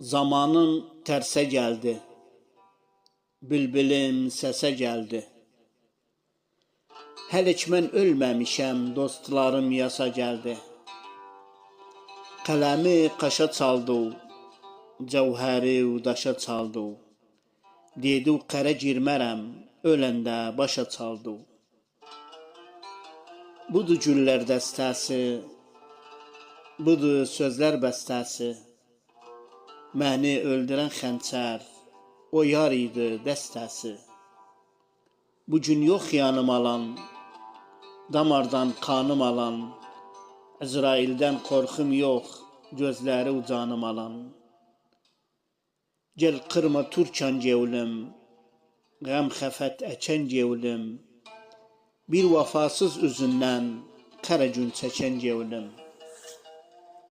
Zamanın tərsə gəldi, bülbülüm səsə gəldi. Hələ ki mən ölməmişəm, dostlarım yasa gəldi. Qələmi qaşa çaldı, cəvhəri daşa çaldı. Dedi qərə girmərəm, öləndə başa çaldı. Budur güllər dəstəsi, budur sözlər bəstəsi. Məni öldürən xəncər, o yar idi dəstəsi. Bugün yox yanım alan, damardan kanım alan. Əzraildən qorxum yox, gözləri ucanım alan. Gəl qırma Türkan gevlim, qəm xəfət əkən gevlim. Bir vəfasız üzündən qara gün çəkən gevlim.